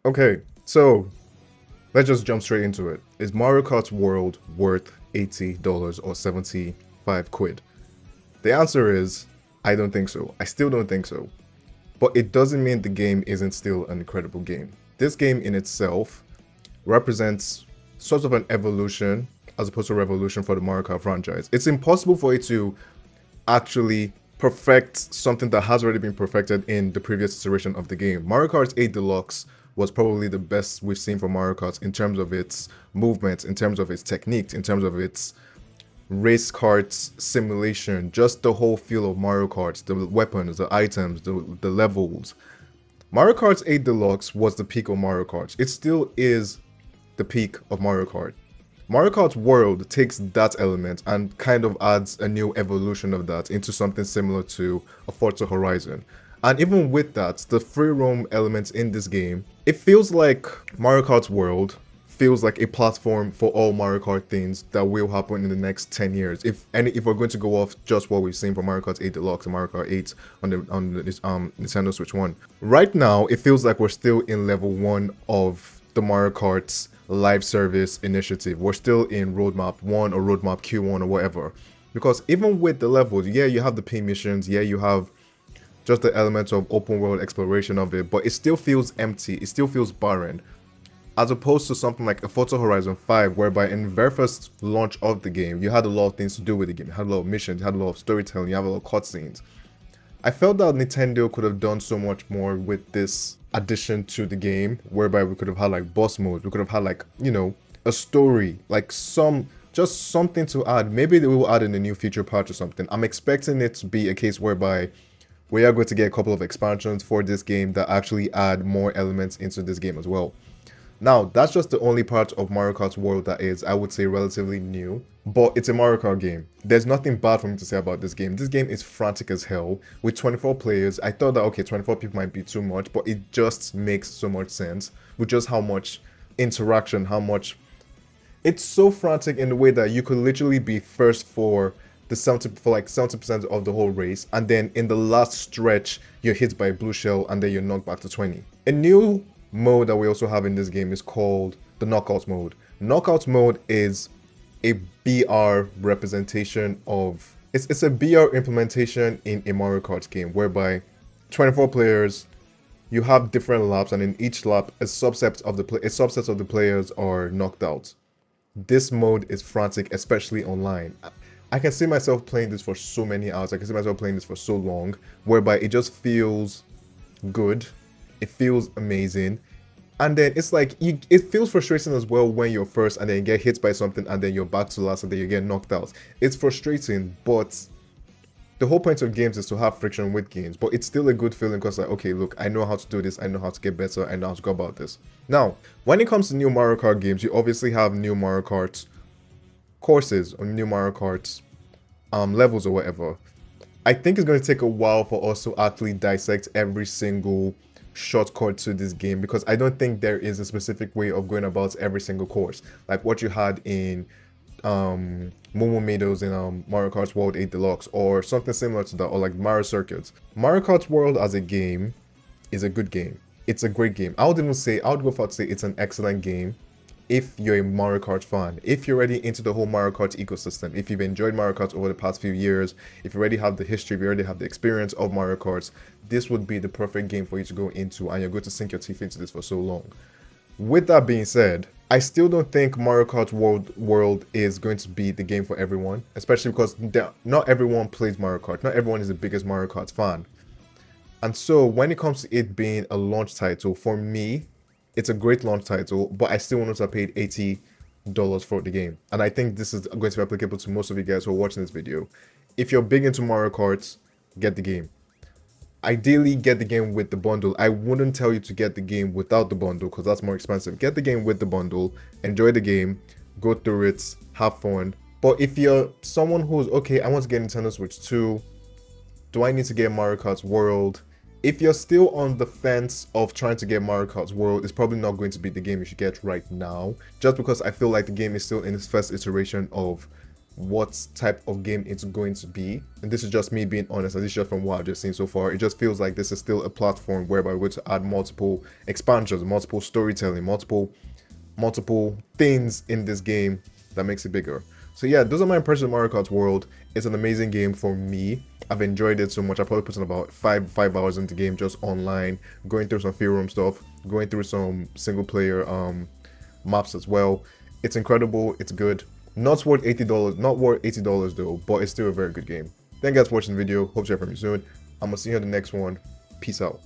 Okay, so let's just jump straight into it. Is Mario Kart World worth $80 or 75 quid? The answer is I don't think so. I still don't think so. But it doesn't mean the game isn't still an incredible game. This game in itself represents sort of an evolution as opposed to a revolution for the Mario Kart franchise. It's impossible for it to actually perfect something that has already been perfected in the previous iteration of the game. Mario Kart 8 Deluxe was probably the best we've seen from Mario Kart in terms of its movements, in terms of its technique, in terms of its race karts simulation, just the whole feel of Mario Kart, the weapons, the items, the levels. Mario Kart 8 Deluxe was the peak of Mario Kart. It still is the peak of Mario Kart. Mario Kart World takes that element and kind of adds a new evolution of that into something similar to a Forza Horizon. And even with that, the free roam elements in this game, it feels like Mario Kart World feels like a platform for all Mario Kart things that will happen in the next 10 years. If we're going to go off just what we've seen from Mario Kart 8 Deluxe and Mario Kart 8 on the Nintendo Switch 1. Right now, it feels like we're still in level 1 of the Mario Kart's live service initiative. We're still in roadmap 1 or roadmap Q1 or whatever. Because even with the levels, yeah, you have the P missions, yeah, you have just the elements of open world exploration of it, but it still feels empty, it still feels barren. As opposed to something like a Forza Horizon 5, whereby in the very first launch of the game, you had a lot of things to do with the game. You had a lot of missions, you had a lot of storytelling, you have a lot of cutscenes. I felt that Nintendo could have done so much more with this addition to the game, whereby we could have had like boss modes, we could have had like, you know, a story, like just something to add. Maybe they will add in a new feature patch or something. I'm expecting it to be a case whereby we are going to get a couple of expansions for this game that actually add more elements into this game as well. Now, that's just the only part of Mario Kart World that is, I would say, relatively new. But it's a Mario Kart game. There's nothing bad for me to say about this game. This game is frantic as hell. With 24 players, I thought that, okay, 24 people might be too much, but it just makes so much sense with just how much interaction, how much... It's so frantic in the way that you could literally be first for like 70% of the whole race, and then in the last stretch, you're hit by a blue shell, and then you're knocked back to 20. A new mode that we also have in this game is called the Knockout mode. Knockout mode is a BR representation of it's a BR implementation in a Mario Kart game whereby 24 players, you have different laps, and in each lap a subset of the players are knocked out. This mode is frantic, especially online. I can see myself playing this for so many hours. I can see myself playing this for so long, whereby it just feels good. It feels amazing. And then it's like, it feels frustrating as well when you're first and then you get hit by something and then you're back to last and then you get knocked out. It's frustrating, but the whole point of games is to have friction with games. But it's still a good feeling because like, okay, look, I know how to do this. I know how to get better. I know how to go about this. Now, when it comes to new Mario Kart games, you obviously have new Mario Kart courses or new Mario Kart levels or whatever. I think it's going to take a while for us to actually dissect every single shortcut to this game, because I don't think there is a specific way of going about every single course like what you had in Momo Meadows in Mario Kart World 8 Deluxe or something similar to that, or like Mario Circuits. Mario Kart World as a game is a good game. It's a great game. I would go far to say it's an excellent game if you're a Mario Kart fan, if you're already into the whole Mario Kart ecosystem, if you've enjoyed Mario Kart over the past few years, if you already have the history, if you already have the experience of Mario Kart, this would be the perfect game for you to go into, and you're going to sink your teeth into this for so long. With that being said, I still don't think Mario Kart World is going to be the game for everyone, especially because not everyone plays Mario Kart. Not everyone is the biggest Mario Kart fan. And so when it comes to it being a launch title, for me, it's a great launch title, but I still want to have paid $80 for the game. And I think this is going to be applicable to most of you guys who are watching this video. If you're big into Mario Kart, get the game. Ideally, get the game with the bundle. I wouldn't tell you to get the game without the bundle because that's more expensive. Get the game with the bundle, enjoy the game, go through it, have fun. But if you're someone who's, okay, I want to get Nintendo Switch 2, do I need to get Mario Kart World? If you're still on the fence of trying to get Mario Kart World, it's probably not going to be the game you should get right now. Just because I feel like the game is still in its first iteration of what type of game it's going to be. And this is just me being honest, and this is just from what I've just seen so far. It just feels like this is still a platform whereby we're going to add multiple expansions, multiple storytelling, multiple things in this game that makes it bigger. So yeah, those are my impressions of Mario Kart World. It's an amazing game for me. I've enjoyed it so much. I probably put in about five hours into the game just online, going through some field room stuff, going through some single player maps as well. It's incredible. It's good. Not worth $80. Not worth $80 though, but it's still a very good game. Thank you guys for watching the video. Hope to hear from you soon. I'm gonna see you in the next one. Peace out.